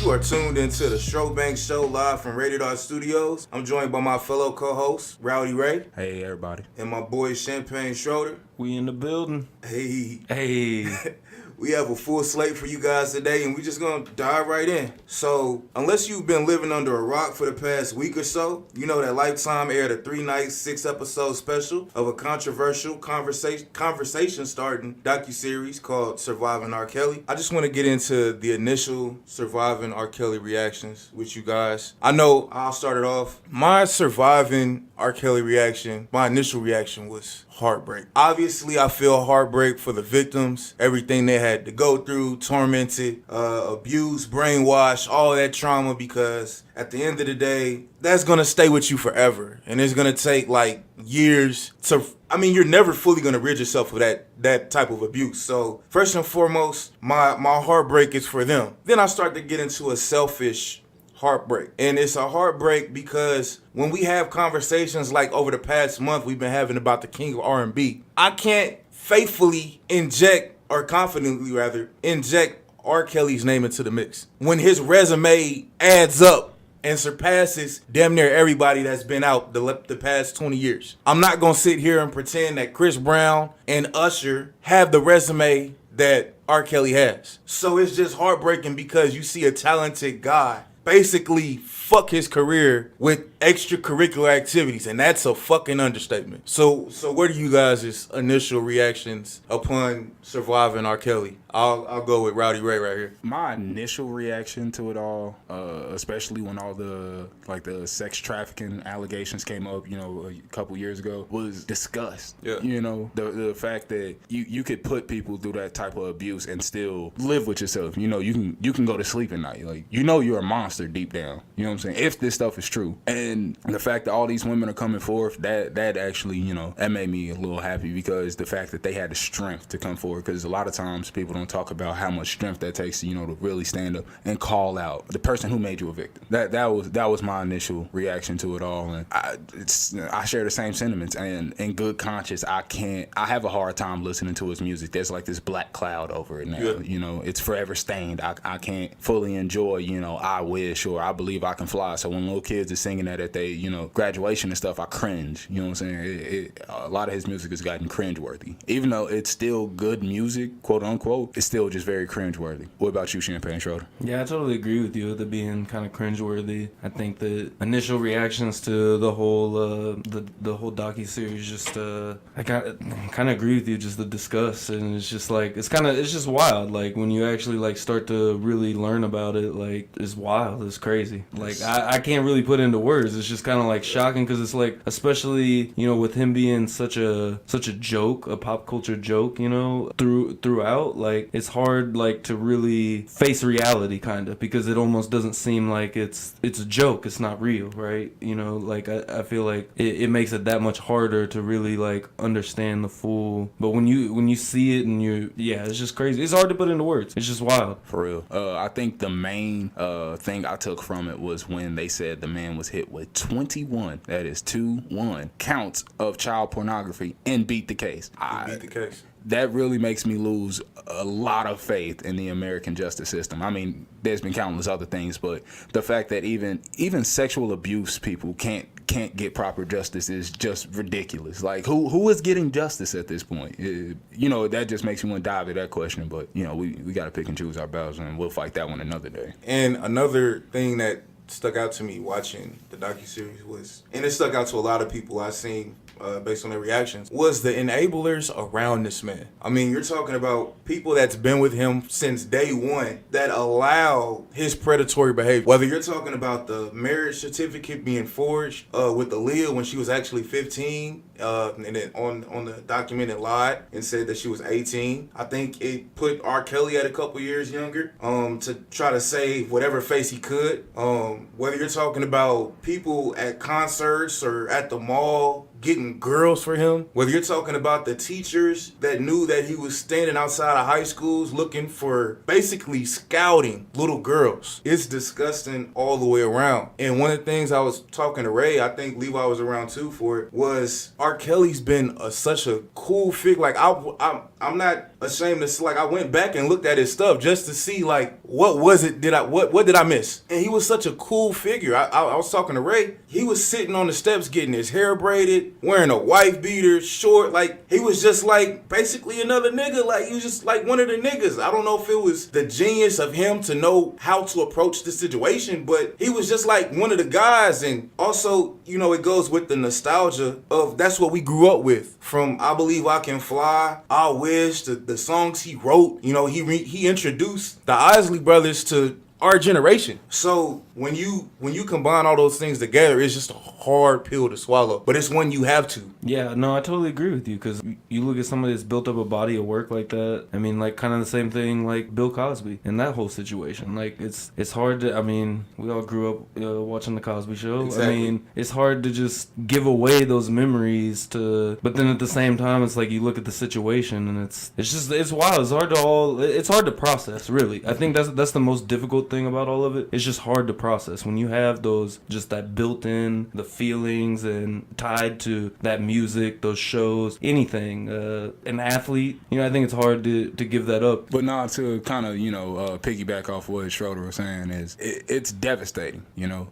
You are tuned into the Strobank Show live from Rated R Studios. I'm joined by my fellow co-host, Rowdy Ray. Hey, everybody. And my boy, Champagne Schroeder. We in the building. Hey. We have a full slate for you guys today, and we're just going to dive right in. So, unless you've been living under a rock for the past week or so, you know that Lifetime aired a 3-night, 6-episode special of a controversial conversation-starting docuseries called Surviving R. Kelly. I just want to get into the initial Surviving R. Kelly reactions with you guys. I know I'll start it off. My Surviving R. Kelly reaction, my initial reaction was heartbreak. Obviously, I feel heartbreak for the victims, everything they had to go through, tormented, abused, brainwashed, all that trauma, because at the end of the day, that's going to stay with you forever. And it's going to take like years to, you're never fully going to rid yourself of that type of abuse. So first and foremost, my heartbreak is for them. Then I start to get into a selfish heartbreak. And it's a heartbreak because when we have conversations like over the past month we've been having about the king of R&B, I can't faithfully confidently inject R. Kelly's name into the mix when his resume adds up and surpasses damn near everybody that's been out the past 20 years. I'm not going to sit here and pretend that Chris Brown and Usher have the resume that R. Kelly has. So it's just heartbreaking because you see a talented guy basically fuck his career with extracurricular activities, and that's a fucking understatement. So what are you guys' initial reactions upon surviving R. Kelly? I'll go with Rowdy Ray right here. My initial reaction to it all, especially when all the sex trafficking allegations came up, a couple years ago, was disgust. Yeah. The fact that you could put people through that type of abuse and still live with yourself. You can go to sleep at night. Like, you're a monster deep down. You know what I'm saying? If this stuff is true. And the fact that all these women are coming forth, that actually, that made me a little happy, because the fact that they had the strength to come forward, because a lot of times people don't talk about how much strength that takes to, to really stand up and call out the person who made you a victim. That was my initial reaction to it all. And I share the same sentiments, and in good conscience, I have a hard time listening to his music. There's like this black cloud over it now. Yeah. It's forever stained. I can't fully enjoy, I wish, or I believe I can fly. So when little kids are singing that at they, graduation and stuff, I cringe. You know what I'm saying? A lot of his music has gotten cringeworthy. Even though it's still good music, quote unquote, it's still just very cringeworthy. What about you, Champagne Schroeder? Yeah, I totally agree with you with it being kind of cringeworthy. I think the initial reactions to the whole the whole docuseries, just I kind of agree with you. Just the disgust, and it's just like it's just wild. Like when you actually like start to really learn about it, like it's wild. It's crazy. Like I can't really put into words. It's just kind of like shocking, because it's like, especially with him being such a joke, a pop culture joke, throughout, like it's hard like to really face reality, kind of, because it almost doesn't seem like it's a joke. It's not real, right? Like I feel like it makes it that much harder to really like understand the full. But when you see it and it's just crazy. It's hard to put into words. It's just wild. For real. I think the main thing I took from it was when they said the man was hit with 21, that is 21 counts of child pornography, and beat the case. That really makes me lose a lot of faith in the American justice system. I mean, there's been countless other things, but the fact that even sexual abuse people can't get proper justice is just ridiculous. Like, who is getting justice at this point? That just makes me want to dive at that question. But we got to pick and choose our battles, and we'll fight that one another day. And another thing that stuck out to me watching the docuseries was, and it stuck out to a lot of people I've seen based on their reactions, was the enablers around this man. I mean, you're talking about people that's been with him since day one that allow his predatory behavior. Whether you're talking about the marriage certificate being forged with Aaliyah when she was actually 15, and then on the document it lied and said that she was 18. I think it put R. Kelly at a couple years younger to try to save whatever face he could. Whether you're talking about people at concerts or at the mall getting girls for him, whether you're talking about the teachers that knew that he was standing outside of high schools looking for basically scouting little girls. It's disgusting all the way around. And one of the things I was talking to Ray, I think Levi was around too for it, was R. Kelly's been such a cool figure. Like I'm not ashamed to say, like, I went back and looked at his stuff just to see, like, what was it? What did I miss? And he was such a cool figure. I was talking to Ray. He was sitting on the steps getting his hair braided, wearing a wife beater, short. Like, he was just like basically another nigga. Like, he was just like one of the niggas. I don't know if it was the genius of him to know how to approach the situation, but he was just like one of the guys. And also, you know, it goes with the nostalgia of that's what we grew up with. From I Believe I Can Fly, I Wish, the songs he wrote. You know, he introduced the Isley Brothers to our generation. So when you combine all those things together, it's just a hard pill to swallow. But it's one you have to. Yeah, no, I totally agree with you, because you look at somebody that's built up a body of work like that. I mean, like, kind of the same thing like Bill Cosby and that whole situation. Like, it's hard to, I mean, we all grew up watching the Cosby Show. Exactly. I mean, it's hard to just give away those memories to, but then at the same time, it's like you look at the situation and it's wild. It's hard to process, really. I think that's the most difficult thing about all of it. It's just hard to process when you have those, just that built in, the feelings and tied to that music, those shows, anything. An athlete, you know, I think it's hard to give that up. But now to kind of, piggyback off what Schroeder was saying is it's devastating,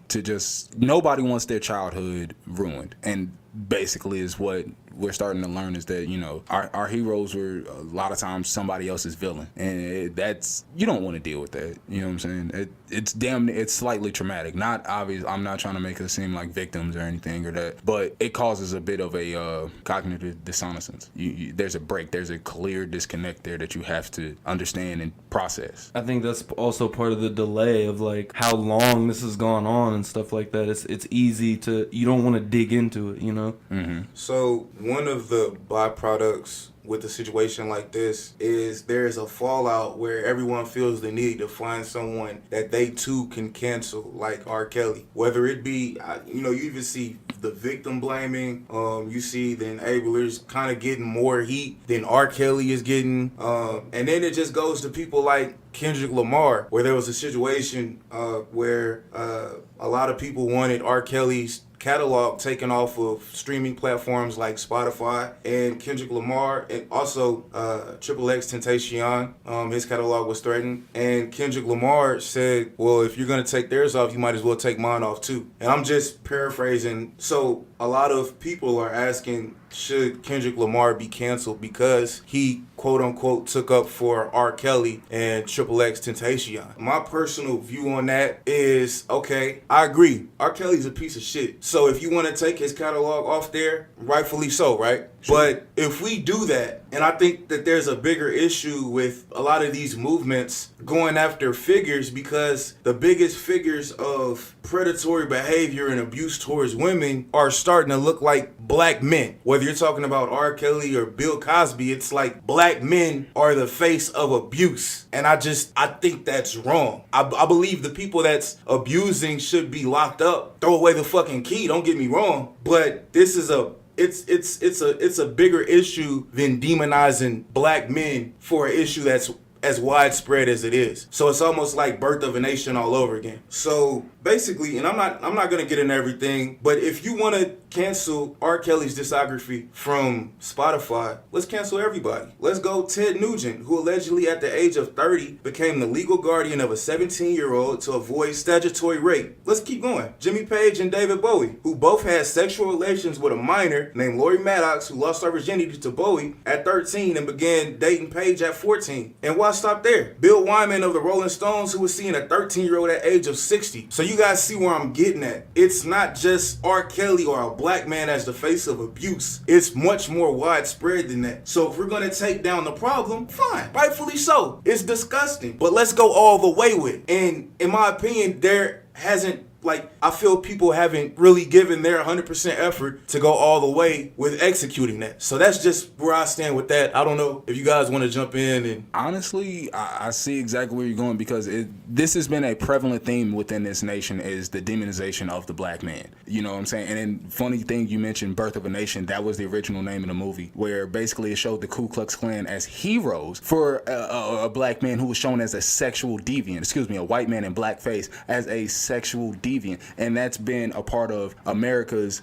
to just, nobody wants their childhood ruined. And basically is what we're starting to learn is that, our heroes were a lot of times somebody else's villain. And that's, you don't want to deal with that. You know what I'm saying? It's slightly traumatic. Not obvious. I'm not trying to make us seem like victims or anything or that, but it causes a bit of a cognitive dissonance. There's a break. There's a clear disconnect there that you have to understand and process. I think that's also part of the delay of like how long this has gone on and stuff like that. It's easy to, you don't want to dig into it, Mm-hmm. So one of the byproducts with a situation like this is there is a fallout where everyone feels the need to find someone that they too can cancel, like R. Kelly. Whether it be, you even see the victim blaming, you see the enablers kind of getting more heat than R. Kelly is getting, and then it just goes to people like Kendrick Lamar, where there was a situation where a lot of people wanted R. Kelly's catalog taken off of streaming platforms like Spotify, and Kendrick Lamar and also XXXTentacion, his catalog was threatened, and Kendrick Lamar said, well, if you're going to take theirs off, you might as well take mine off too. And I'm just paraphrasing. So a lot of people are asking, should Kendrick Lamar be canceled because he quote unquote took up for R. Kelly and XXXTentacion? My personal view on that is, okay, I agree. R. Kelly's a piece of shit. So if you want to take his catalog off there, rightfully so, right? Sure. But if we do that, and I think that there's a bigger issue with a lot of these movements going after figures, because the biggest figures of predatory behavior and abuse towards women are starting to look like black men. Whether you're talking about R. Kelly or Bill Cosby, it's like black men are the face of abuse. And I think that's wrong. I believe the people that's abusing should be locked up. Throw away the fucking key, don't get me wrong. But this is it's a bigger issue than demonizing black men for an issue that's as widespread as it is. So it's almost like Birth of a Nation all over again. So basically, and I'm not gonna get into everything, but if you want to cancel R. Kelly's discography from Spotify, let's cancel everybody. Let's go Ted Nugent, who allegedly at the age of 30 became the legal guardian of a 17-year-old to avoid statutory rape. Let's keep going. Jimmy Page and David Bowie, who both had sexual relations with a minor named Lori Maddox, who lost her virginity to Bowie at 13 and began dating Page at 14. And why stop there? Bill Wyman of the Rolling Stones, who was seeing a 13-year-old at age of 60. So you guys see where I'm getting at. It's not just R. Kelly or a black man as the face of abuse. It's much more widespread than that. So if we're going to take down the problem, fine. Rightfully so. It's disgusting. But let's go all the way with it. And in my opinion, there hasn't like, I feel people haven't really given their 100% effort to go all the way with executing that. So that's just where I stand with that. I don't know if you guys want to jump in. And honestly, I see exactly where you're going, because this has been a prevalent theme within this nation, is the demonization of the black man. You know what I'm saying? And then, funny thing, you mentioned Birth of a Nation. That was the original name of the movie, where basically it showed the Ku Klux Klan as heroes for a black man who was shown as a sexual deviant. A white man in blackface as a sexual deviant. And that's been a part of America's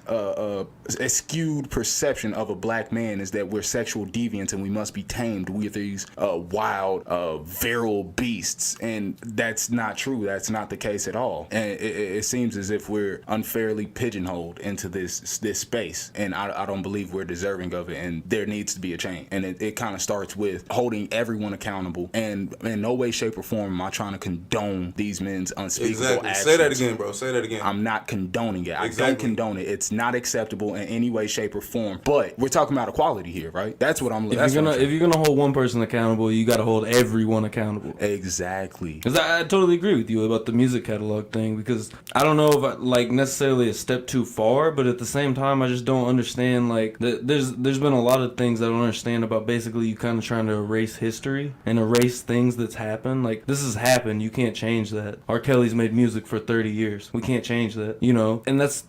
skewed perception of a black man, is that we're sexual deviants and we must be tamed. We're these wild, virile beasts. And that's not true. That's not the case at all. And it seems as if we're unfairly pigeonholed into this space. And I don't believe we're deserving of it. And there needs to be a change. And it kind of starts with holding everyone accountable. And in no way, shape, or form am I trying to condone these men's unspeakable actions. Say that again, bro. Say that again. I'm not condoning it. I don't condone it. It's not acceptable in any way, shape, or form. But we're talking about equality here, right? That's what I'm. If you're gonna hold one person accountable, you got to hold everyone accountable. Exactly. Because I totally agree with you about the music catalog thing. Because I don't know if I like necessarily a step too far, but at the same time, I just don't understand. Like there's been a lot of things I don't understand about basically you kind of trying to erase history and erase things that's happened. Like this has happened. You can't change that. R. Kelly's made music for 30 years. We can't change that, you know? And that's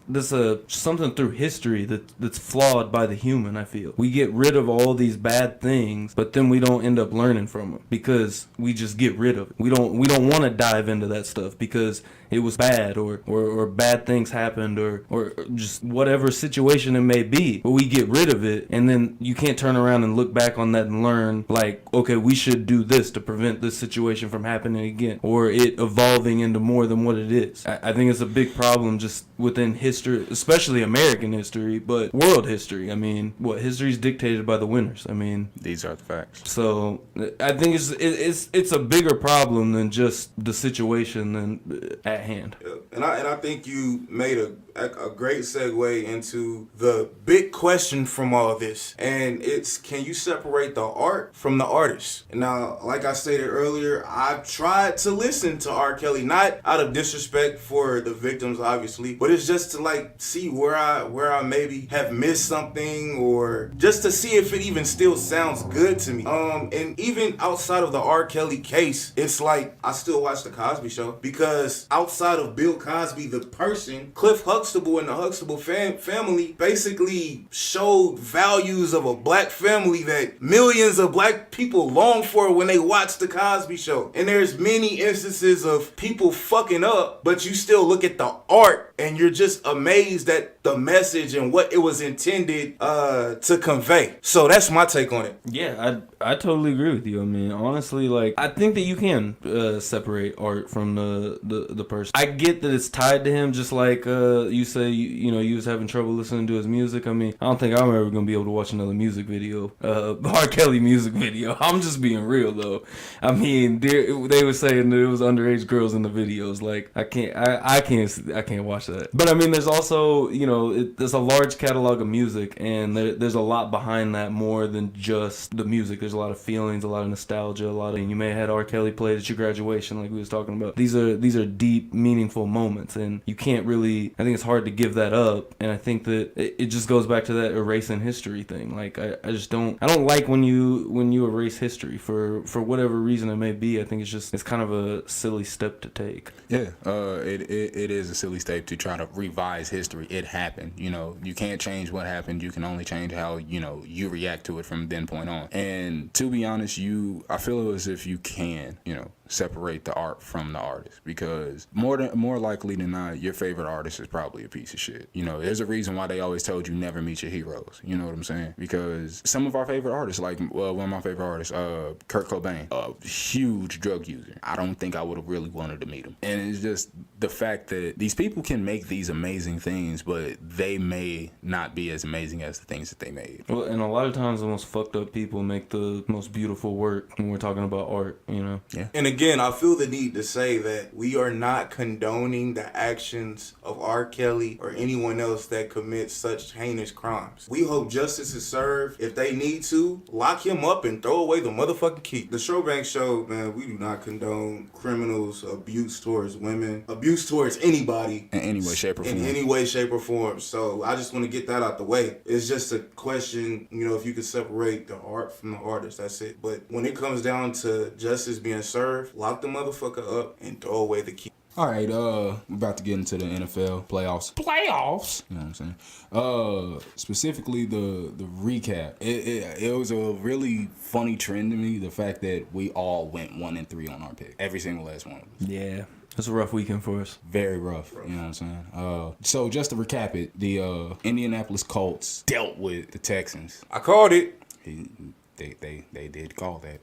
something through history that's flawed by the human, I feel. We get rid of all these bad things, but then we don't end up learning from them because we just get rid of it. We don't want to dive into that stuff because it was bad or bad things happened or just whatever situation it may be. But we get rid of it, and then you can't turn around and look back on that and learn, like, okay, we should do this to prevent this situation from happening again, or it evolving into more than what it is. I think it's a big problem just within history, especially American history, but world history. I mean, history is dictated by the winners. I mean, these are the facts. So I think it's a bigger problem than just the situation at hand. Yeah. And I think you made a great segue into the big question from all this, and it's, can you separate the art from the artist? Now, like I stated earlier, I've tried to listen to R. Kelly, not out of disrespect for the victims, obviously, but it's just to like see where I maybe have missed something, or just to see if it even still sounds good to me. And even outside of the R. Kelly case, it's like I still watch the Cosby Show, because outside of Bill Cosby, the person, Cliff Huxtable and the Huxtable family basically showed values of a black family that millions of black people long for when they watch the Cosby Show. And there's many instances of people fucking up, but you still look at the art and you're just amazed at the message and what it was intended to convey. So that's my take on it. Yeah, I totally agree with you. I mean, honestly, like, I think that you can separate art from the person. I get that it's tied to him, just like you say, you know, you was having trouble listening to his music. I mean, I don't think I'm ever gonna be able to watch another music video, R. Kelly music video. I'm just being real though. I mean, they were saying that it was underage girls in the videos. Like, I can't watch that. But I mean, there's also, you know, there's a large catalog of music, and there's a lot behind that more than just the music. There's a lot of feelings, a lot of nostalgia, you may have had R. Kelly played at your graduation, like we was talking about. These are deep, meaningful moments, and you can't really, I think it's hard to give that up. And I think that it just goes back to that erasing history thing. Like, I don't like when you erase history for whatever reason it may be. I think it's kind of a silly step to take. Yeah, it is a silly step to try to revise history. It happened, you know. You can't change what happened. You can only change how, you know, you react to it from then point on. And to be honest, I feel as if you can, you know, separate the art from the artist, because more likely than not, your favorite artist is probably a piece of shit. You know, there's a reason why they always told you never meet your heroes. You know what I'm saying? Because some of our favorite artists, like, well, one of my favorite artists, Kurt Cobain, a huge drug user. I don't think I would have really wanted to meet him. And it's just the fact that these people can make these amazing things, but they may not be as amazing as the things that they made. Well, and a lot of times the most fucked up people make the most beautiful work when we're talking about art, you know? Yeah. And again, I feel the need to say that we are not condoning the actions of R. Kelly or anyone else that commits such heinous crimes. We hope justice is served. If they need to, lock him up and throw away the motherfucking key. The Showbank Show, man, we do not condone criminals, abuse towards women, abuse towards towards anybody in any way, shape, or form. In any way, shape, or form. So I just want to get that out the way. It's just a question, if you could separate the art from the artist, that's it. But when it comes down to justice being served, lock the motherfucker up and throw away the key. All right, we're about to get into the NFL playoffs. Playoffs? You know what I'm saying? Specifically the recap. It was a really funny trend to me, the fact that we all went 1-3 on our pick. Every single last one of us. Yeah. It's a rough weekend for us. Very rough. You know what I'm saying? So just to recap it, the Indianapolis Colts dealt with the Texans. I called it. They did call that.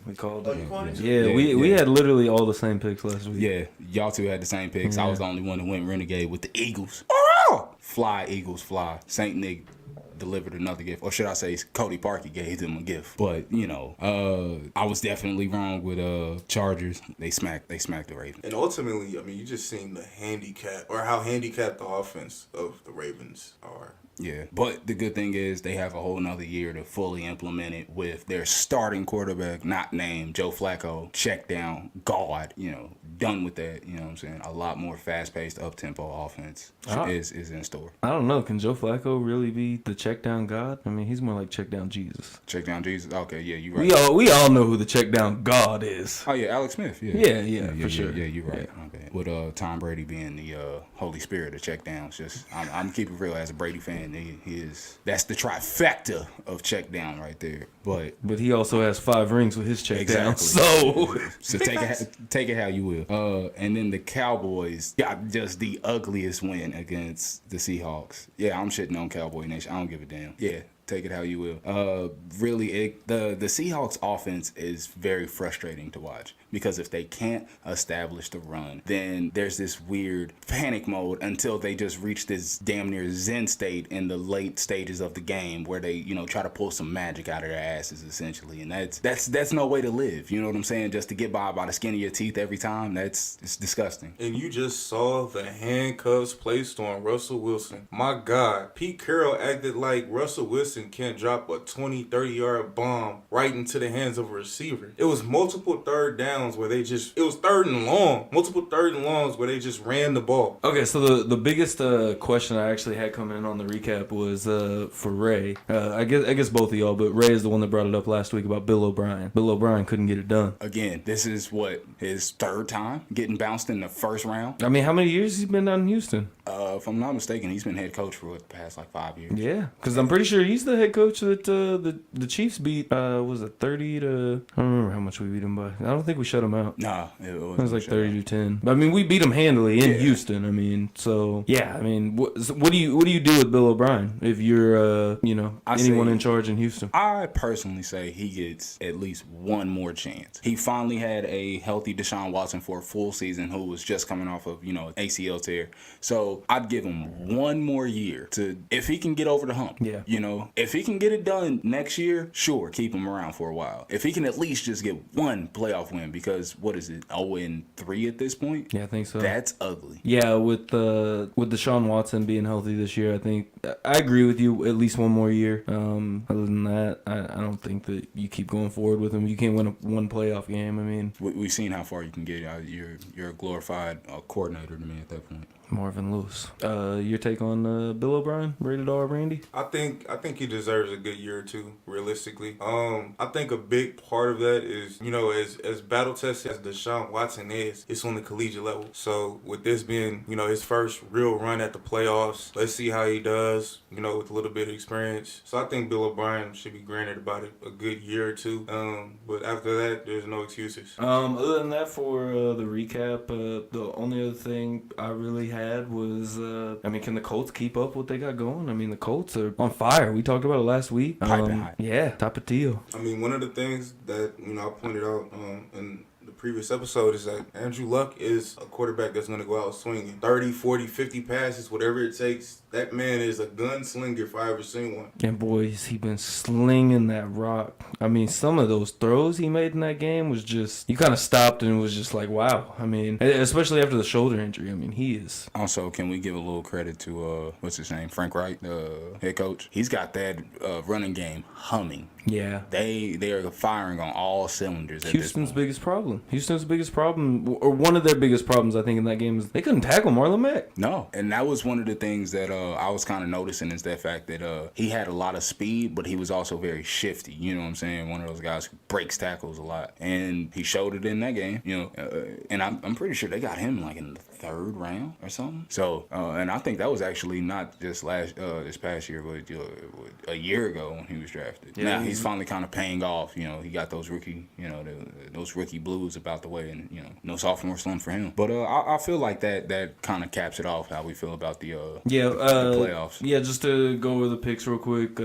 We called it. Yeah, we had literally all the same picks last week. Yeah, y'all two had the same picks. Yeah. I was the only one that went Renegade with the Eagles. Fly, Eagles, fly. Saint Nick delivered another gift. Or should I say Cody Parkey gave them a gift. But, I was definitely wrong with Chargers. They smacked the Ravens. And ultimately, you just seen the handicap, or how handicapped the offense of the Ravens are. Yeah, but the good thing is they have a whole nother year to fully implement it with their starting quarterback, not named Joe Flacco, check down, God, done with that, you know what I'm saying? A lot more fast-paced, up-tempo offense is in store. I don't know. Can Joe Flacco really be the check down God? He's more like check down Jesus. Check down Jesus? Okay, yeah, you're right. We all know who the check down God is. Oh, yeah, Alex Smith, Yeah, for sure. Yeah, you're right. Yeah. Okay. With Tom Brady being the Holy Spirit of check downs, just I'm keeping it real as a Brady fan. That's the trifecta of check down right there. But he also has 5 rings with his check down. So take it how you will. And then the Cowboys got just the ugliest win against the Seahawks. Yeah, I'm shitting on Cowboy Nation. I don't give a damn. Yeah. Take it how you will. Really, the Seahawks offense is very frustrating to watch because if they can't establish the run, then there's this weird panic mode until they just reach this damn near zen state in the late stages of the game where they, try to pull some magic out of their asses essentially, and that's no way to live. You know what I'm saying? Just to get by the skin of your teeth every time, it's disgusting. And you just saw the handcuffs placed on Russell Wilson. My God, Pete Carroll acted like Russell Wilson can't drop a 20, 30-yard bomb right into the hands of a receiver. It was multiple third downs where it was third and long. Multiple third and longs where they just ran the ball. Okay, so the biggest question I actually had coming in on the recap was for Ray. I guess both of y'all, but Ray is the one that brought it up last week about Bill O'Brien. Bill O'Brien couldn't get it done. Again, this is his third time getting bounced in the first round. How many years has he been down in Houston? If I'm not mistaken, he's been head coach for the past 5 years. Yeah, because I'm pretty sure he's the head coach that the Chiefs beat. Was it 30 to? I don't remember how much we beat them by. I don't think we shut them out. Nah, it was like 30 to 10. But we beat them handily in Houston. So yeah. What do you do with Bill O'Brien if you're anyone in charge in Houston? I personally say he gets at least one more chance. He finally had a healthy Deshaun Watson for a full season, who was just coming off of ACL tear. So I'd give him one more year if he can get over the hump. Yeah. If he can get it done next year, sure, keep him around for a while. If he can at least just get one playoff win, because what is it, 0-3 at this point? Yeah, I think so. That's ugly. Yeah, with Deshaun Watson being healthy this year, I think I agree with you. At least one more year. Other than that, I don't think that you keep going forward with him. You can't win one playoff game. We've seen how far you can get. You're a glorified coordinator to me at that point. Marvin Lewis. Your take on Bill O'Brien, rated R, Randy? I think he deserves a good year or two, realistically. I think a big part of that is, as battle tested as Deshaun Watson is, it's on the collegiate level. So with this being, his first real run at the playoffs, let's see how he does, with a little bit of experience. So I think Bill O'Brien should be granted about a good year or two. But after that, there's no excuses. Other than that, for the recap, the only other thing I really had was, can the Colts keep up what they got going? The Colts are on fire. We talked about it last week. Piping hot. Yeah, Tapatio. One of the things that, I pointed out in the previous episode is that Andrew Luck is a quarterback that's going to go out swinging 30, 40, 50 passes, whatever it takes. That man is a gunslinger if I ever seen one. And boys, he been slinging that rock. Some of those throws he made in that game was just, you kind of stopped and was just like, wow. Especially after the shoulder injury. He is. Also, can we give a little credit to, what's his name, Frank Wright, the head coach? He's got that running game humming. Yeah. They are firing on all cylinders at Houston's this point. biggest problem. Houston's biggest problem, or one of their biggest problems, I think, in that game is they couldn't tackle Marlon Mack. No, and that was one of the things that I was kind of noticing is that fact that he had a lot of speed, but he was also very shifty. You know what I'm saying? One of those guys who breaks tackles a lot, and he showed it in that game. You know, and I'm pretty sure they got him like in the 3rd round or something. So, and I think that was actually not just this past year, but a year ago when he was drafted. Yeah, now he's finally kind of paying off. You know, he got those rookie, those rookie blues about the way, and no sophomore slump for him. But I feel like that kind of caps it off how we feel about the playoffs. Yeah, just to go over the picks real quick.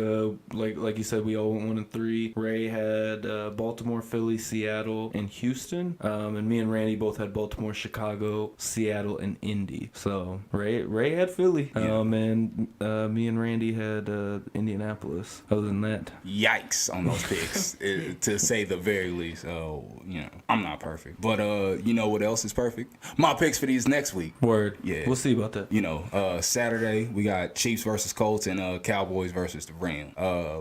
Like you said, we all went 1-3. Ray had Baltimore, Philly, Seattle, and Houston. And me and Randy both had Baltimore, Chicago, Seattle, and Indy. So Ray had Philly. Yeah. And me and Randy had Indianapolis. Other than that, yikes on those picks, to say the very least. I'm not perfect, but you know what else is perfect? My picks for these next week. Word. Yeah, we'll see about that. Saturday we got Chiefs versus Colts and Cowboys versus the Rams.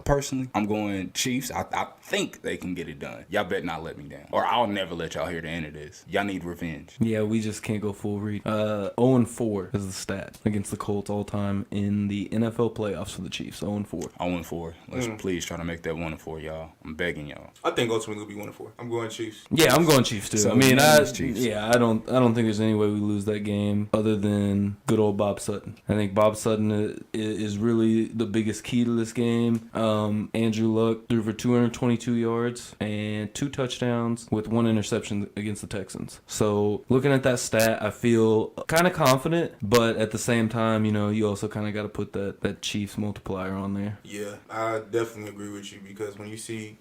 Personally, I'm going Chiefs. I think they can get it done. Y'all bet not let me down, or I'll never let y'all hear the end of this. Y'all need revenge. Yeah, we just can't go full read. 0-4 is the stat against the Colts all time in the NFL playoffs for the Chiefs. 0-4. 0-4. Let's please try to make that 1-4, y'all. I'm begging y'all. I think ultimately it'll be 1-4. I'm going Chiefs. Yeah, I'm going Chiefs too. So I mean, Chiefs. I don't think there's any way we lose that game other than good old Bob Sutton. I think Bob Sutton is really the biggest key to this game. Andrew Luck threw for 222 yards and 2 touchdowns with 1 interception against the Texans. So looking at that stat, I feel kind of confident, but at the same time, you also kind of got to put that Chiefs multiplier on there. Yeah, I definitely agree with you because when you said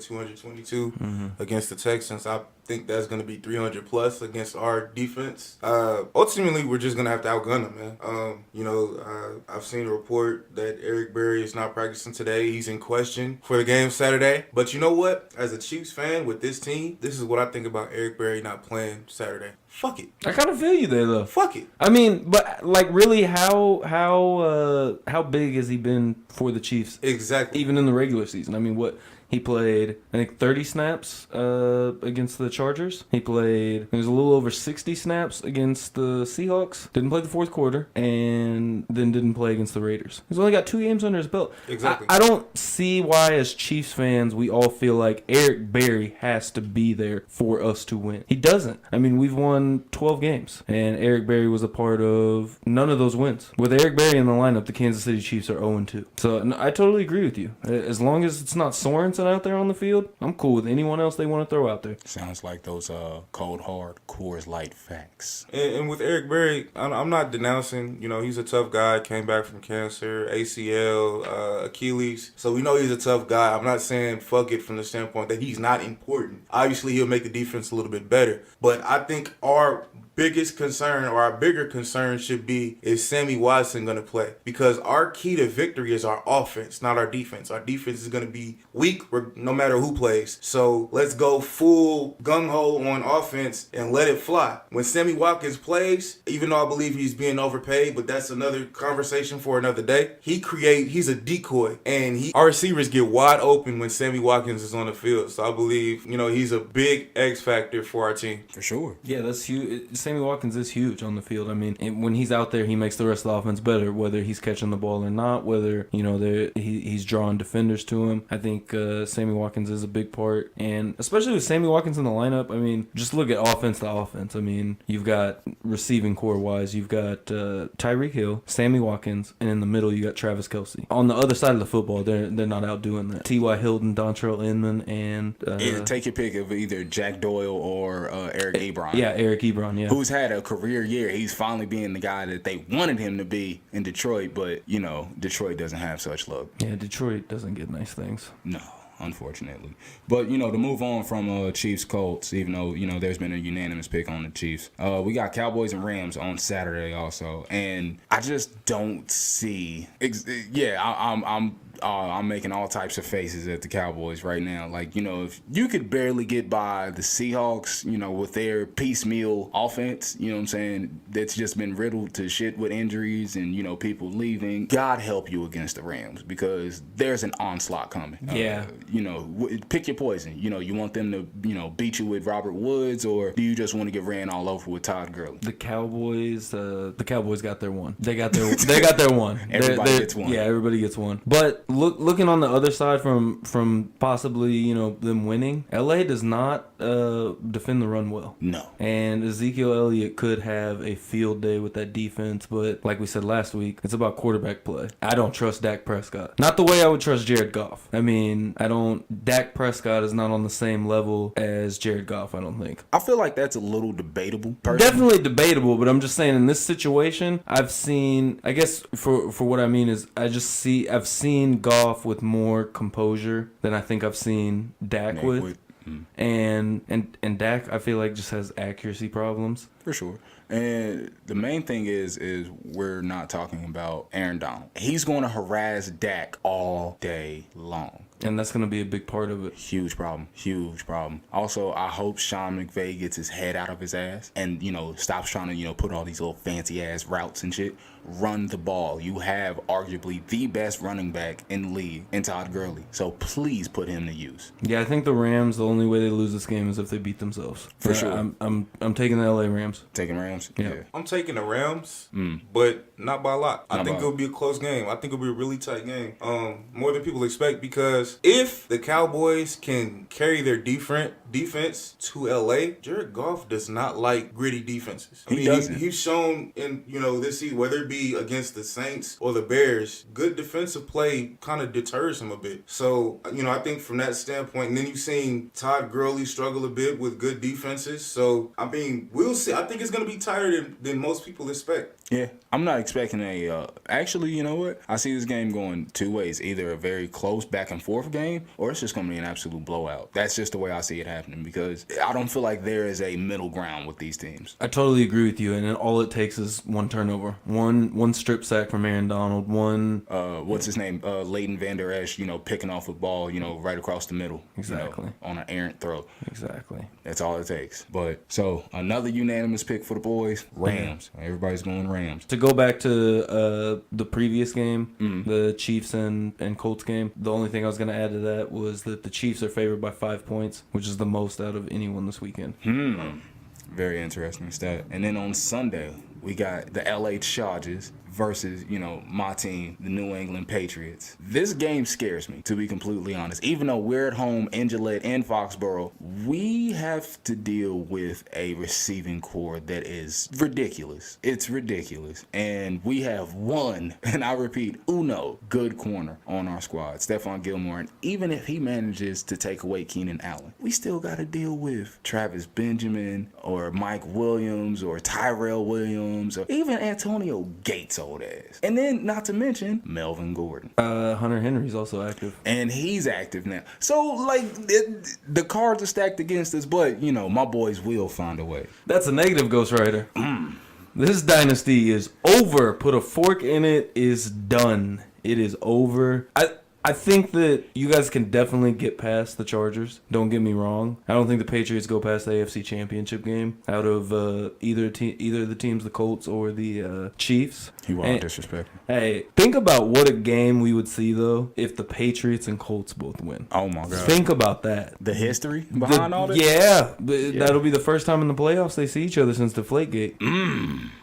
222 against the Texans, I think that's going to be 300 plus against our defense. Ultimately, we're just going to have to outgun them, man. I've seen a report that Eric Berry is not practicing today. He's in question for the game Saturday. But you know what? As a Chiefs fan with this team, this is what I think about Eric Berry not playing Saturday. Fuck it. I kind of feel you there, though. Fuck it. I mean, but like, really, how big has he been for the Chiefs? Exactly. Even in the regular season. I mean, what? He played, I think, 30 snaps against the Chargers. He played, it was a little over 60 snaps against the Seahawks. Didn't play the 4th quarter, and then didn't play against the Raiders. He's only got 2 games under his belt. Exactly. I don't see why, as Chiefs fans, we all feel like Eric Berry has to be there for us to win. He doesn't. I mean, we've won 12 games, and Eric Berry was a part of none of those wins. With Eric Berry in the lineup, the Kansas City Chiefs are 0-2. So I totally agree with you. As long as it's not Sorensen out there on the field, I'm cool with anyone else they want to throw out there. Sounds like those cold hard Coors Light facts. And with Eric Berry, I'm not denouncing. He's a tough guy. Came back from cancer, ACL, Achilles. So we know he's a tough guy. I'm not saying fuck it from the standpoint that he's not important. Obviously, he'll make the defense a little bit better. But I think our biggest concern, or our bigger concern, should be, is Sammy Watson going to play? Because our key to victory is our offense, not our defense. Our defense is going to be weak no matter who plays. So let's go full gung-ho on offense and let it fly. When Sammy Watkins plays, even though I believe he's being overpaid, but that's another conversation for another day, he's a decoy, and our receivers get wide open when Sammy Watkins is on the field. So I believe, he's a big X factor for our team. For sure. Yeah, that's huge. Sammy Watkins is huge on the field. I mean, when he's out there, he makes the rest of the offense better, whether he's catching the ball or not, whether, he's drawing defenders to him. I think Sammy Watkins is a big part. And especially with Sammy Watkins in the lineup, I mean, just look at offense to offense. I mean, you've got receiving core-wise, you've got Tyreek Hill, Sammy Watkins, and in the middle, you got Travis Kelce. On the other side of the football, they're not out doing that. T.Y. Hilton, Dontrell Inman, and... take your pick of either Jack Doyle or Eric Ebron. Yeah, Eric Ebron, yeah. Who's had a career year. He's finally being the guy that they wanted him to be in Detroit, but, Detroit doesn't have such luck. Yeah, Detroit doesn't get nice things. No, unfortunately. But, to move on from Chiefs Colts, even though, there's been a unanimous pick on the Chiefs, we got Cowboys and Rams on Saturday also. And I just don't see... I'm I'm making all types of faces at the Cowboys right now. Like, if you could barely get by the Seahawks, with their piecemeal offense, you know what I'm saying, that's just been riddled to shit with injuries and, people leaving, God help you against the Rams, because there's an onslaught coming. Yeah. Pick your poison. You want them to, beat you with Robert Woods, or do you just want to get ran all over with Todd Gurley? The Cowboys got their one. They got their one. Everybody gets one. Yeah, everybody gets one. But looking on the other side from possibly, them winning, LA does not defend the run well. No. And Ezekiel Elliott could have a field day with that defense, but like we said last week, it's about quarterback play. I don't trust Dak Prescott. Not the way I would trust Jared Goff. I mean, Dak Prescott is not on the same level as Jared Goff, I don't think. I feel like that's a little debatable. Personally. Definitely debatable, but I'm just saying in this situation, I've seen, I guess for what I mean is I've seen Goff with more composure than I think I've seen Dak with. And Dak, I feel like, just has accuracy problems. For sure. And the main thing is we're not talking about Aaron Donald. He's going to harass Dak all day long. And that's going to be a big part of it. Huge problem. Also, I hope Sean McVay gets his head out of his ass and, stops trying to, put all these little fancy ass routes and shit. Run the ball. You have arguably the best running back in the league in Todd Gurley. So please put him to use. Yeah, I think the Rams, the only way they lose this game is if they beat themselves. For sure. I'm taking the LA Rams. Taking Rams? Yeah. I'm taking the Rams, but not by a lot. I think it'll be a close game. I think it'll be a really tight game. More than people expect, because if the Cowboys can carry their defense to LA, Jared Goff does not like gritty defenses. He's shown in, this season, whether it be against the Saints or the Bears, good defensive play kind of deters him a bit. So, I think from that standpoint, and then you've seen Todd Gurley struggle a bit with good defenses. So, we'll see. I think it's going to be tighter than most people expect. Yeah, I'm not expecting actually, you know what? I see this game going two ways. Either a very close back and forth game, or it's just going to be an absolute blowout. That's just the way I see it happening, because I don't feel like there is a middle ground with these teams. I totally agree with you, and all it takes is one turnover. One strip sack from Aaron Donald, what's his name? Leighton Vander Esch, picking off a ball, right across the middle. Exactly. On an errant throw. Exactly. That's all it takes. But, so, another unanimous pick for the boys, Rams. Everybody's going Rams. To go back to the previous game, the Chiefs and Colts game, the only thing I was going to add to that was that the Chiefs are favored by 5 points, which is the most out of anyone this weekend. Very interesting stat. And then on Sunday, we got the LA Chargers versus, my team, the New England Patriots. This game scares me, to be completely honest. Even though we're at home in Gillette and Foxborough, we have to deal with a receiving core that is ridiculous. It's ridiculous. And we have one, and I repeat, uno, good corner on our squad, Stephon Gilmore. And even if he manages to take away Keenan Allen, we still got to deal with Travis Benjamin or Mike Williams or Tyrell Williams or even Antonio Gates old ass. And then, not to mention, Melvin Gordon. Hunter Henry's also active. And he's active now. So, the cards are stacked against us, but, my boys will find a way. That's a negative, Ghost Rider. This dynasty is over. Put a fork in it. Is done. It is over. I think that you guys can definitely get past the Chargers. Don't get me wrong. I don't think the Patriots go past the AFC Championship game out of either of the teams, the Colts or the Chiefs. You are disrespectful. Hey, think about what a game we would see, though, if the Patriots and Colts both win. Oh, my God. Think about that. The history behind all this? Yeah. That'll be the first time in the playoffs they see each other since Deflategate.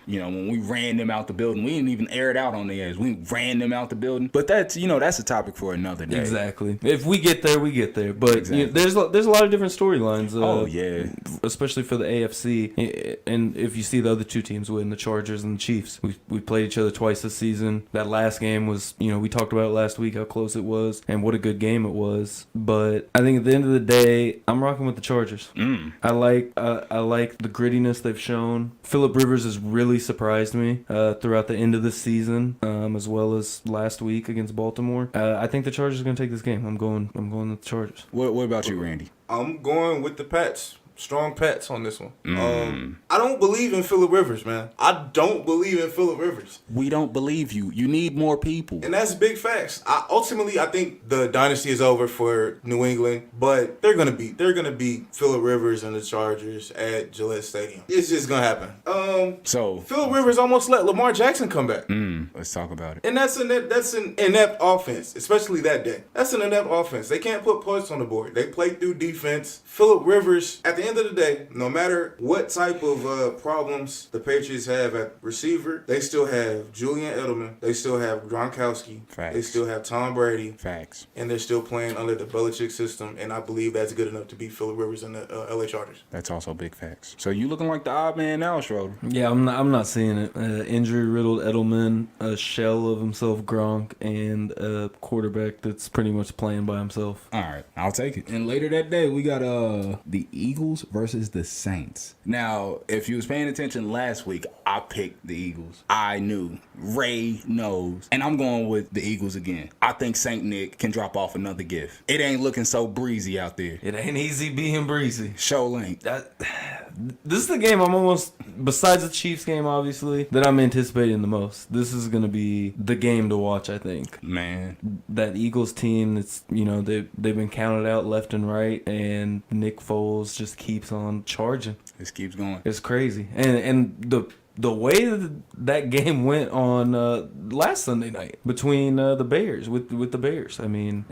When we ran them out the building, we didn't even air it out on the edge. We ran them out the building. But that's, that's a topic for another day. Exactly. If we get there, we get there. But exactly. There's a lot of different storylines. Oh, yeah. Especially for the AFC. And if you see the other two teams win, the Chargers and the Chiefs. We played each other twice this season. That last game was, we talked about it last week, how close it was and what a good game it was. But I think at the end of the day, I'm rocking with the Chargers. I like the grittiness they've shown. Phillip Rivers has really surprised me throughout the end of this season, as well as last week against Baltimore. I think the Chargers are going to take this game. I'm going with the Chargers. What about you, Randy? I'm going with the Pats. strong pats on this one. I don't believe in Phillip Rivers, man. I don't believe in Phillip Rivers. We don't believe you. You need more people. And that's big facts. Ultimately, I think the dynasty is over for New England, but they're gonna beat Phillip Rivers and the Chargers at Gillette Stadium. It's just gonna happen. So Phillip Rivers almost let Lamar Jackson come back. let's talk about it. And that's an inept offense, especially that day. That's an inept offense. They can't put points on the board. They play through defense. Phillip Rivers, at the end of the day, no matter what type of problems the Patriots have at receiver, they still have Julian Edelman. They still have Gronkowski. Facts. They still have Tom Brady. Facts. And they're still playing under the Belichick system. And I believe that's good enough to beat Phillip Rivers and the LA Chargers. That's also big facts. So you looking like the odd man now, Schroeder? Yeah, I'm not seeing it. Injury-riddled Edelman, a shell of himself, Gronk, and a quarterback that's pretty much playing by himself. All right, I'll take it. And later that day, we got the Eagles versus the Saints. Now, if you was paying attention last week, I picked the Eagles. I knew. Ray knows. And I'm going with the Eagles again. I think Saint Nick can drop off another gift. It ain't looking so breezy out there. It ain't easy being breezy. Show ain't. This is the game I'm almost, besides the Chiefs game, obviously, that I'm anticipating the most. This is going to be the game to watch, I think. Man. That Eagles team, it's, they've been counted out left and right, and Nick Foles just keeps on charging. This keeps going. It's crazy. And the way that game went on last Sunday night between the Bears with the Bears, I mean,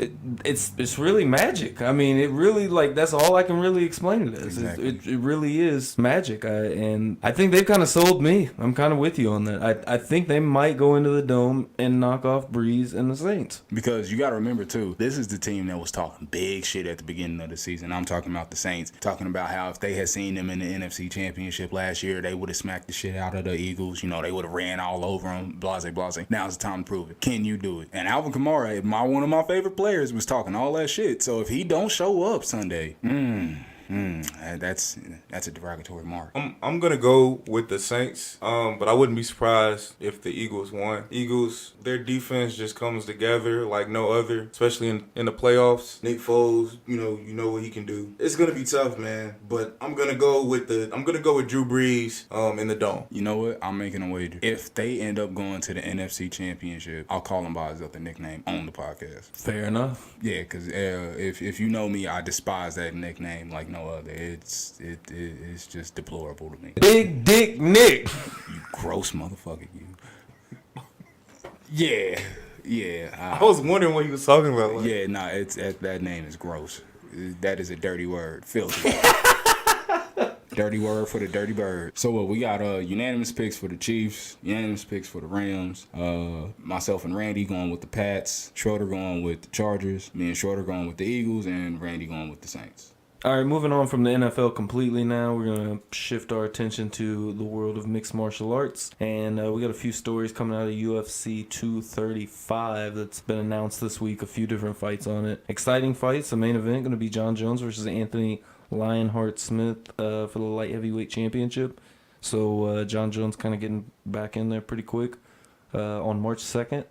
it's really magic. I mean, it really, that's all I can really explain it as. Exactly. It really is magic. And I think they've kind of sold me. I'm kind of with you on that. I think they might go into the Dome and knock off Breeze and the Saints. Because you got to remember, too, this is the team that was talking big shit at the beginning of the season. I'm talking about the Saints, talking about how if they had seen them in the NFC Championship last year, they would have smacked the shit out of the Eagles. They would have ran all over them, blase. Now's the time to prove it. Can you do it? And Alvin Kamara, one of my favorite players, was talking all that shit. So if he don't show up Sunday, that's a derogatory mark. I'm gonna go with the Saints, but I wouldn't be surprised if the Eagles won. Eagles, their defense just comes together like no other, especially in the playoffs. Nick Foles, you know what he can do. It's gonna be tough, man. But I'm gonna go with Drew Brees in the Dome. You know what? I'm making a wager. If they end up going to the NFC Championship, I'll call him by his other nickname on the podcast. Fair enough. Yeah, because if you know me, I despise that nickname like no other. It's just deplorable to me. Big Dick Nick. You gross motherfucker, you. Yeah. I was wondering what he was talking about. Yeah, that name is gross. That is a dirty word. Filthy. Dirty word for the dirty bird. So what we got unanimous picks for the Chiefs, unanimous picks for the Rams. Myself and Randy going with the Pats, Schroeder going with the Chargers, me and Schroeder going with the Eagles, and Randy going with the Saints. All right, moving on from the NFL completely now, we're going to shift our attention to the world of mixed martial arts. And we got a few stories coming out of UFC 235 that's been announced this week, a few different fights on it. Exciting fights. The main event going to be John Jones versus Anthony Lionheart Smith for the light heavyweight championship. So John Jones kind of getting back in there pretty quick on March 2nd.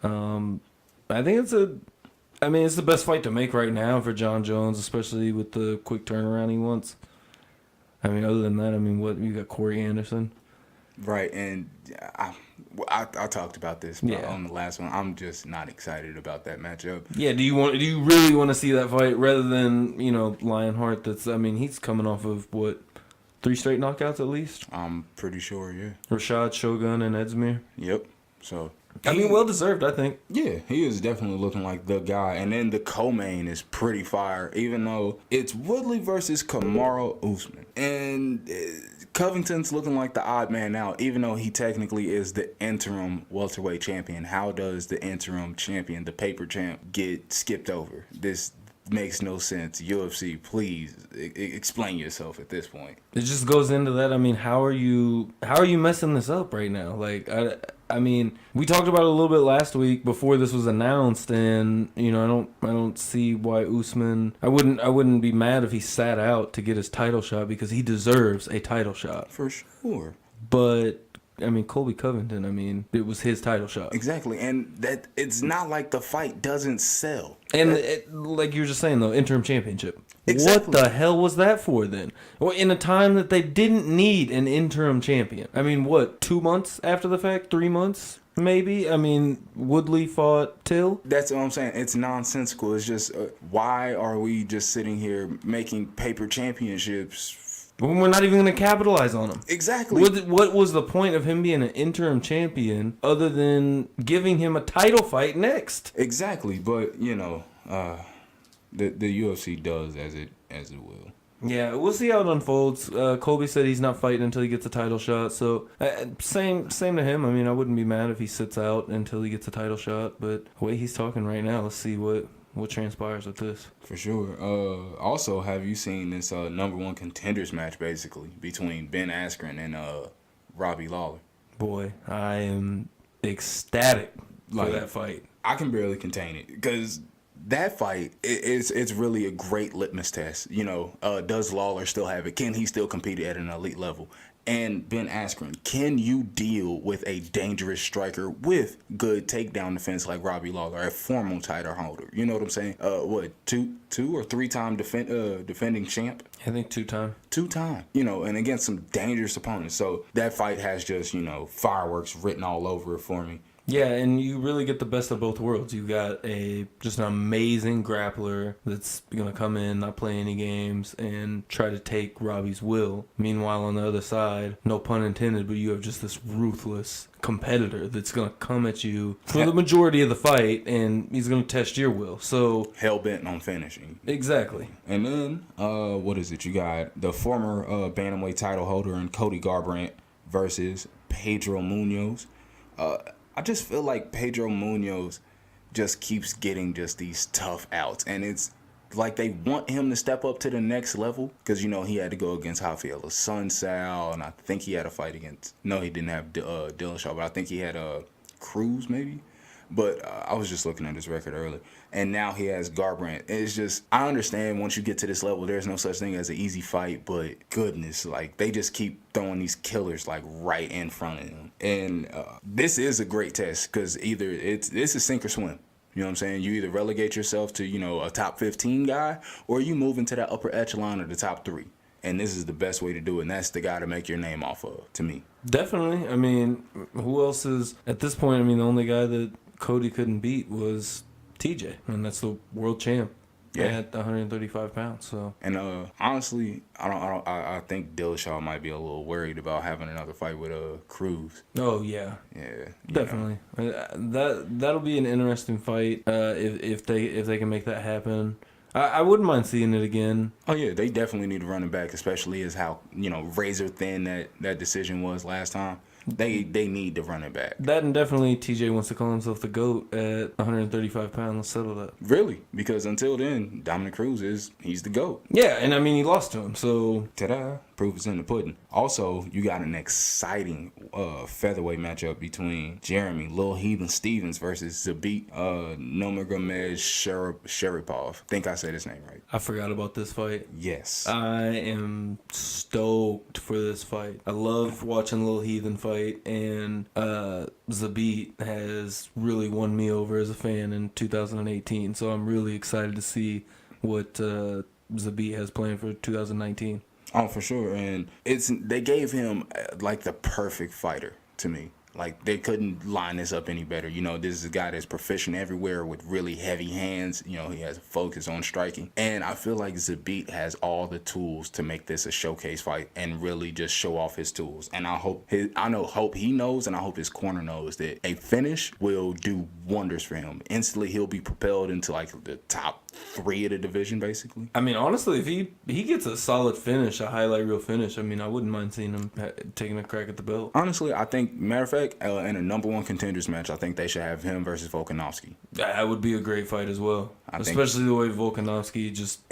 I think it's the best fight to make right now for John Jones, especially with the quick turnaround he wants. Other than that, you got Corey Anderson. Right, and I talked about this on the last one. I'm just not excited about that matchup. Yeah, do you really want to see that fight rather than, Lionheart he's coming off of 3 straight knockouts at least? I'm pretty sure, yeah. Rashad, Shogun, and Edsmir. Yep. So well deserved, I think. Yeah, he is definitely looking like the guy. And then the co-main is pretty fire, even though it's Woodley versus Kamaru Usman. And Covington's looking like the odd man out, even though he technically is the interim welterweight champion. How does the interim champion, the paper champ, get skipped over? This makes no sense. UFC, please explain yourself at this point. It just goes into that. How are you messing this up right now? We talked about it a little bit last week before this was announced, and I don't see why Usman. I wouldn't be mad if he sat out to get his title shot because he deserves a title shot For sure. But Colby Covington, it was his title shot. Exactly, and that it's not like the fight doesn't sell. And like you were just saying, though, interim championship. Exactly. What the hell was that for then? Well, in a time that they didn't need an interim champion. 2 months after the fact? 3 months? Maybe? Woodley fought Till? That's what I'm saying. It's nonsensical. It's just, why are we just sitting here making paper championships? When we're not even going to capitalize on them. Exactly. What was the point of him being an interim champion other than giving him a title fight next? Exactly, but, the UFC does as it will. Yeah, we'll see how it unfolds. Colby said he's not fighting until he gets a title shot. So same to him. I wouldn't be mad if he sits out until he gets a title shot. But the way he's talking right now, let's see what transpires with this. For sure. Also, have you seen this number one contenders match basically between Ben Askren and Robbie Lawler? Boy, I am ecstatic for that fight. I can barely contain it because that fight, it's really a great litmus test. Does Lawler still have it? Can he still compete at an elite level? And Ben Askren, can you deal with a dangerous striker with good takedown defense like Robbie Lawler, a formal title holder? You know what I'm saying? Two or 3-time defending champ? I think 2-time. 2-time, and against some dangerous opponents. So that fight has just, fireworks written all over it for me. Yeah, and you really get the best of both worlds. You got just an amazing grappler that's going to come in, not play any games, and try to take Robbie's will. Meanwhile, on the other side, no pun intended, but you have just this ruthless competitor that's going to come at you for the majority of the fight, and he's going to test your will. So hell-bent on finishing. Exactly. And then, what is it? You got the former bantamweight title holder and Cody Garbrandt versus Pedro Munoz. I just feel like Pedro Munoz just keeps getting just these tough outs. And it's like they want him to step up to the next level because, he had to go against Rafael Sunsao. And I think he had a fight against... No, he didn't have Dillashaw, but I think he had Cruz maybe. But I was just looking at his record earlier. And now he has Garbrandt. It's just, I understand once you get to this level, there's no such thing as an easy fight. But goodness, they just keep throwing these killers right in front of him. And this is a great test because either this is sink or swim. You know what I'm saying? You either relegate yourself to, a top 15 guy or you move into that upper echelon of the top 3. And this is the best way to do it. And that's the guy to make your name off of, to me. Definitely. Who else is, at this point, the only guy that Cody couldn't beat was TJ, and that's the world champ at 135 pounds. So, and honestly, I think Dillashaw might be a little worried about having another fight with Cruz. Oh yeah, definitely. That'll be an interesting fight if they can make that happen. I wouldn't mind seeing it again. Oh yeah, they definitely need to run it back, especially as how razor thin that decision was last time. They need to run it back. That and definitely TJ wants to call himself the GOAT at 135 pounds. Let's settle that. Really? Because until then, Dominic Cruz he's the GOAT. Yeah, and he lost to him, so... Ta-da. Proof is in the pudding. Also, you got an exciting featherweight matchup between Jeremy Lil Heathen Stevens versus Zabit Nurmagomedov Sharipov. Think I said his name right. I forgot about this fight. Yes. I am stoked for this fight. I love watching Lil Heathen fight, and Zabit has really won me over as a fan in 2018, so I'm really excited to see what Zabit has planned for 2019. Oh, for sure. And they gave him the perfect fighter to me. They couldn't line this up any better. This is a guy that's proficient everywhere with really heavy hands. He has a focus on striking. And I feel like Zabit has all the tools to make this a showcase fight and really just show off his tools. And I hope he knows, and I hope his corner knows that a finish will do wonders for him. Instantly, he'll be propelled into the top 3 of the division, basically. Honestly, if he gets a solid finish, a highlight reel finish, I wouldn't mind seeing him taking a crack at the belt. Honestly, I think, matter of fact, in a number one contenders match, I think they should have him versus Volkanovski. That would be a great fight as well. Especially the way Volkanovski just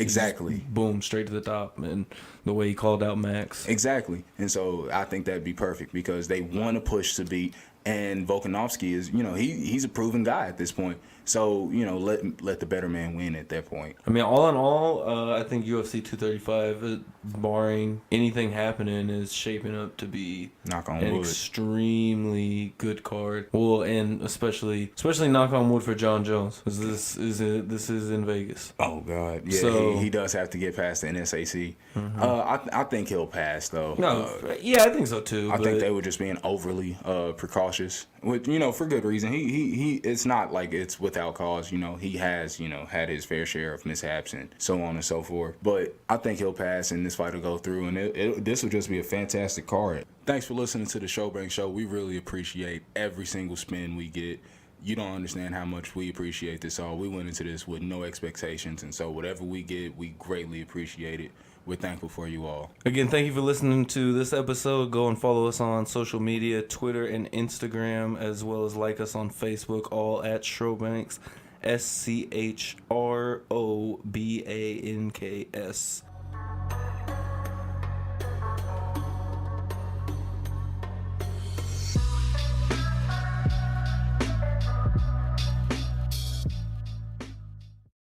boom, straight to the top, and the way he called out Max. Exactly. And so I think that'd be perfect because they want to push Zabit, and Volkanovski is, he's a proven guy at this point. So, let the better man win at that point. I mean, all in all, I think UFC 235, barring anything happening, is shaping up to be Knock on an wood. extremely good card. Well, and especially knock on wood for John Jones, because this is in Vegas. Oh God, yeah, So- he does have to get past the NSAC. I think he'll pass though. No, yeah, I think so too. I but think they were just being overly precautious, with for good reason. He it's not like it's without cause. He has had his fair share of mishaps and so on and so forth. But I think he'll pass, and this fight will go through, and this will just be a fantastic card. Thanks for listening to the Showbang Show. We really appreciate every single spin we get. You don't understand how much we appreciate this all. We went into this with no expectations, and so whatever we get, we greatly appreciate it. We're thankful for you all. Again, thank you for listening to this episode. Go and follow us on social media, Twitter and Instagram, as well as like us on Facebook, all at Schrobanks, SCHROBANKS.